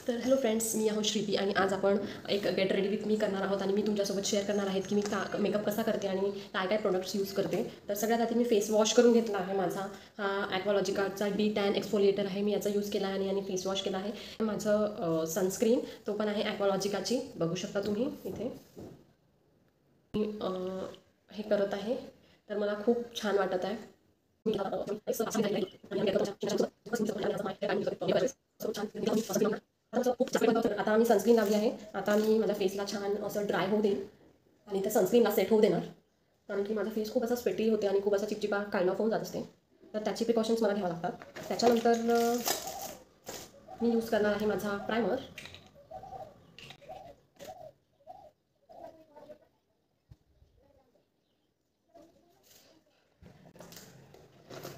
तर hello friends, मी आहो श्रीती आणि आज आपण एक गेट रेडी विथ मी करणार आहोत आणि मी तुमच्यासोबत शेअर करणार आहेत की मी मेकअप कसा करते आणि काय काय प्रोडक्ट्स यूज करते. तर सगळ्यात आधी मी फेस वॉश करून घेतला आहे. माझा हा ॲक्वालॉजिकाचा D10 एक्सफोलिएटर आहे. मी याचा यूज केला आहे आणि फेस वॉश केला आहे. माझं सनस्क्रीन तो पण आहे ॲक्वालॉजिकाची, बघू शकता तुम्ही इथे. मी हे करत आहे तर मला खूप छान वाटत आहे. आता आम्ही सनस्क्रीन लावली आहे. आता मी माझ्या फेसला छान असं ड्राय होऊ देईन आणि त्या सनस्क्रीनला सेट होऊ देणार, कारण की माझा फेस खूप असा स्वेटी होते आणि खूप असा चिपचिपा काइंड ऑफ होऊन जात असते. तर त्याची प्रिकॉशन्स मला घ्यावं लागतात. त्याच्यानंतर मी यूज करणार आहे माझा प्रायमर.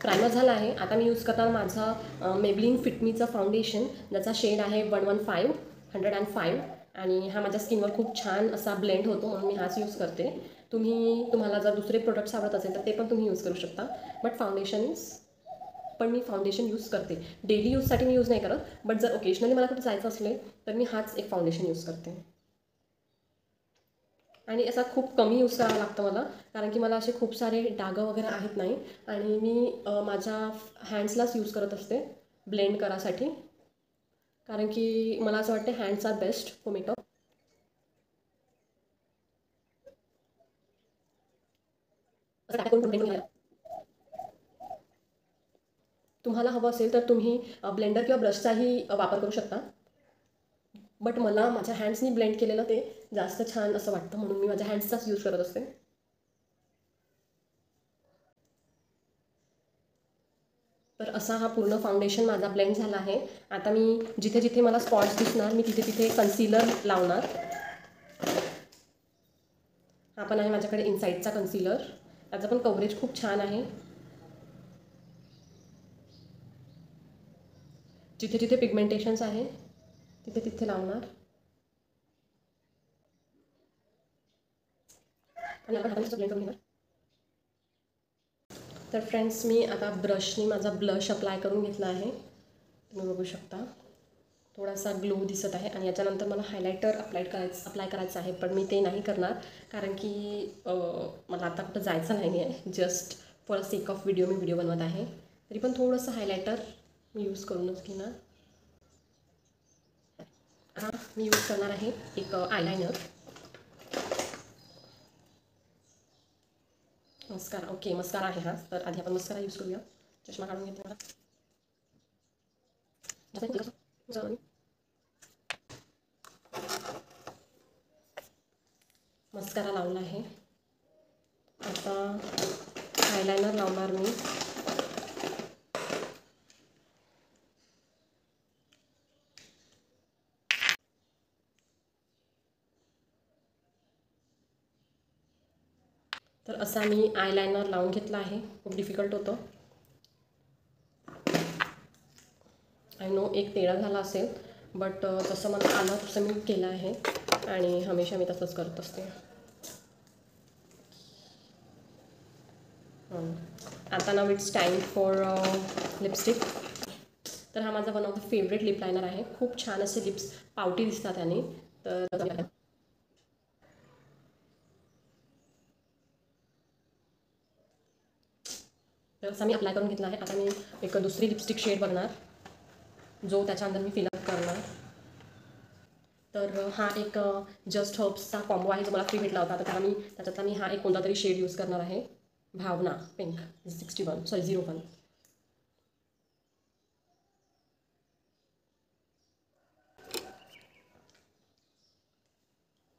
प्रायमर झाला आहे. आता मी यूज करणार माझा मेबलिन फिटमीचा फाउंडेशन, ज्याचा शेड आहे 105 आणि हा माझ्या स्किनवर खूप छान असा ब्लेंड होतो, म्हणून मी हाच यूज करते. तुम्हाला जर दुसरे प्रोडक्ट्स आवडत असेल तर ते पण तुम्ही यूज करू शकता. बट पण मी फाउंडेशन यूज करते. डेली यूजसाठी मी यूज नाही करत, बट जर ओकेजनली मला कुठे जायचं असले तर मी हाच एक फाउंडेशन यूज करते. आणि असा खूप कमी यूज करावा लागतं मला, कारण की मला असे खूप सारे डाग वगैरे आहेत नाही. आणि मी माझ्या हँड्सलाच यूज करत असते ब्लेंड करासाठी, कारण की मला असं वाटतं hands are best for makeup. तुम्हाला हवं असेल तर तुम्ही ब्लेंडर किंवा ब्रशचाही वापर करू शकता. बट मला माझ्या हँड्सनी ब्लेंड केलेलं ते जास्त छान असं वाटतं, म्हणून मी माझ्या हँड्सचाच यूज करत असते. तर असा हा पूर्ण फाउंडेशन माझा ब्लेंड झाला आहे. आता मी जिथे जिथे मला स्पॉट्स दिसणार मी तिथे तिथे कन्सिलर लावणार. हा पण आहे माझ्याकडे इनसाईडचा कन्सिलर, त्याचं पण कव्हरेज खूप छान आहे. जिथे जिथे पिगमेंटेशन्स आहे तिथे तिथे लावणार आणि आपण हाताने ब्लेंड करून घेणार. तर फ्रेंड्स, मी आता ब्रशनी माझा ब्लश अप्लाय करून घेतला आहे, तुम्ही बघू शकता. थोडासा ग्लो दिसत आहे आणि याच्यानंतर मला हायलायटर अप्लाय करायचं आहे, पण मी ते नाही करणार, कारण की मला आता कुठं जायचं नाही आहे. Just for sake of video me video बनवत आहे, तरी पण थोडंसं हायलायटर मी यूज करूनच घेणार. हा मी यूज करणार आहे एक आयलायनर. मस्कारा, ओके मस्कारा आहे हा. तर आधी आपण मस्कारा यूज करूया. चष्मा काढून घेते मला. मस्कारा लावला आहे. आता आयलायनर लावणार मी. तर असा मी आयलायनर लावून घेतला आहे. खूप डिफिकल्ट होतं, आय नो. एक तेढा झाला असेल, बट जसं मला आलं तसं मी केलं आहे आणि हमेशा मी तसंच करत असते. आता नाव इट्स टाईम फॉर लिपस्टिक. तर हा माझा one of the favourite lip liner आहे. खूप छान असे लिप्स पावटी दिसतात त्याने. तर असा मी अप्लाय करून घेतला आहे. आता मी एक दुसरी लिपस्टिक शेड बघणार, जो त्याच्यानंतर मी फिलअप करणार. तर हा एक जस्ट हर्ब्सचा कॉम्बो आहे, जो मला फ्री भेटला होता. तर त्याच्यातला मी हा एक कोणता तरी शेड यूज करणार आहे, भावना पिंक 01.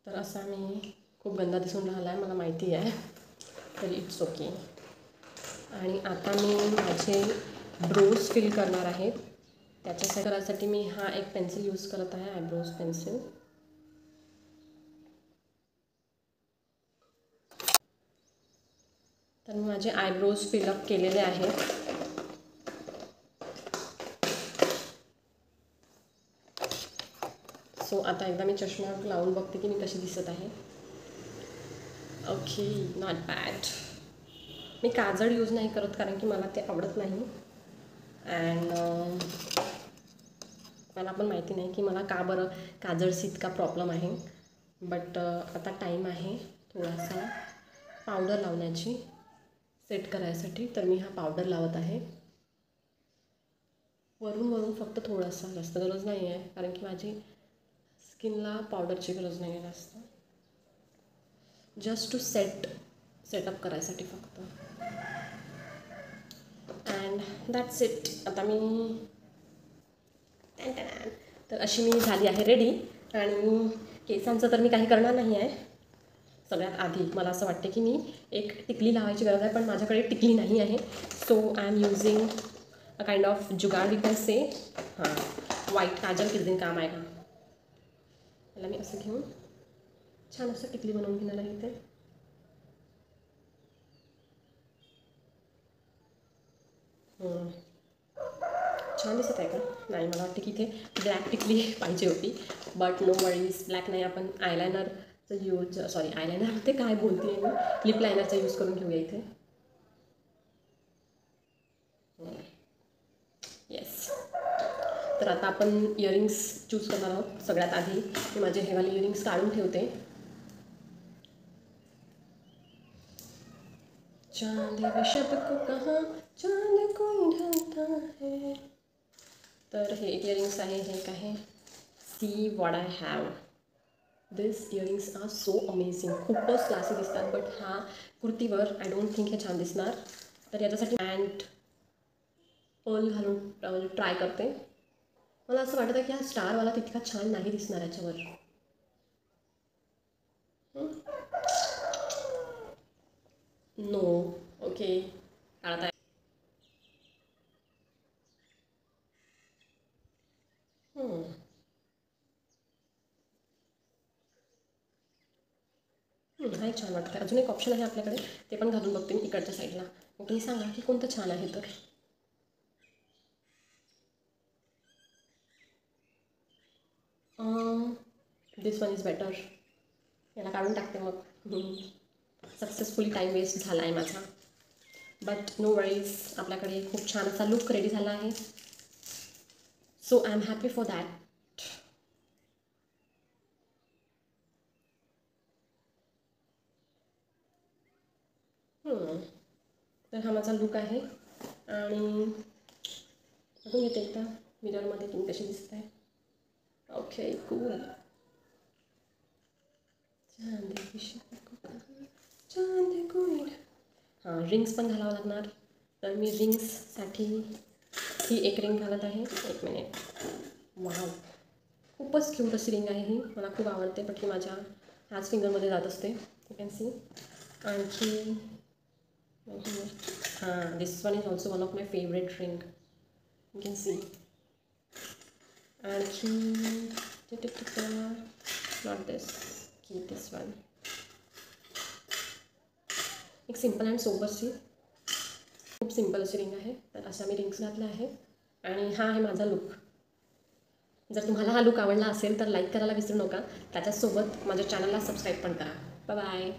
तर असा मी खूप गंदा दिसून राहिला आहे, मला माहिती आहे, तरी इट्स ओके. आणि आता मी माझे ब्रोज फिल करणार आहे. करायसाठी मी हा एक पेन्सिल यूज करत आहे, आयब्रोज पेन्सिल. तर मी माझे आयब्रोज फिलअप केलेले आहेत. सो आता एकदा मी चष्मा लावून बघते की मी कशी दिसत आहे. Okay, not bad. मी काजळ यूज नाही करत, कारण की मला ते आवडत नाही. अँड मला पण माहिती नाही की मला का बरं काजळशी इतका प्रॉब्लेम आहे. बट आता टाईम आहे थोडासा पावडर लावण्याची सेट करायसाठी. तर मी हा पावडर लावत आहे वरून फक्त थोडासा, जास्त गरज नाही आहे कारण की माझी स्किनला पावडरची गरज नाही आहे जास्त. जस्ट टू सेटअप करायसाठी फक्त. And that's it. आता मी तर अशी मी झाली आहे रेडी. आणि केसांचं तर मी काही करणार नाही आहे. सगळ्यात आधी मला असं वाटते की मी एक टिकली लावायची गरज आहे, पण माझ्याकडे टिकली नाही आहे. So I am using a kind of jugaad we can say. हां, व्हाईट काजल किस दिन काम आहे का. मला मी असं घेऊन छान असं टिकली बनवून घेणार आहे इथे. छान दिसत आहे का. नाही, मला वाटतं की इथे ब्लॅक टिकली पाहिजे होती. बट नो वरीज, ब्लॅक नाही. आपण आयलायनरचं यूज, सॉरी आयलायनर ते काय बोलते आहे मी, लिप लायनरचा यूज करून घेऊया इथे. येस. तर आता आपण इयरिंग्स चूज करणार आहोत. सगळ्यात आधी मी माझे हेवाले इयरिंग्स काढून ठेवते. चांद शब को कहाँ चांद कोई ढलता है. तर हे इयरिंग्स आहे. हे एक आहे. See what I have. This earrings are so amazing. खूपच क्लासी दिसतात. बट हा कुर्तीवर आय डोंट थिंक हे छान दिसणार. तर याच्यासाठी अँड पर्ल घालून ट्राय करते. मला असं वाटतं की हा स्टारवाला तितका छान नाही दिसणार याच्यावर. नो. ओके, काढत आहे. हा छान वाटतं. अजून एक ऑप्शन आहे आपल्याकडे, ते पण घालून बघते मी इकडच्या साईडला. मग तुम्ही सांगा की कोणतं छान आहे. तर दिस वन इज बेटर. याला काढून टाकते मग. सक्सेसफुली टाईम वेस्ट झाला आहे माझा. बट नो वरीज, आपल्याकडे खूप छान असा लुक रेडी झाला आहे. So I am happy for that. तर हा माझा लुक आहे. आणि बघून येते एकदा मिररमध्ये तुम्ही कशी दिसत आहे. Okay, cool. चांद कोई. हां, रिंग्स पण घालावं लागणार. तर मी रिंग्ससाठी ही एक रिंग घालत आहे. एक मिनिट. वाव, खूपच क्यूट अशी रिंग आहे ही. मला खूप आवडते. बट ही माझ्या ह्याच फिंगरमध्ये जात असते. You can see. आणखी हां, this one is also one of my favourite ring. You can see. आणखी नॉट दिस, की दिस वन. एक सिम्पल अँड सोबरची खूप सिम्पल अशी रिंग आहे. तर अशा मी रिंग्स घातल्या आहे. आणि हा आहे माझा लुक. जर तुम्हाला हा लुक आवडला असेल तर लाईक करायला विसरू नका. त्याच्यासोबत माझ्या चॅनलला सबस्क्राईब पण करा. Bye bye.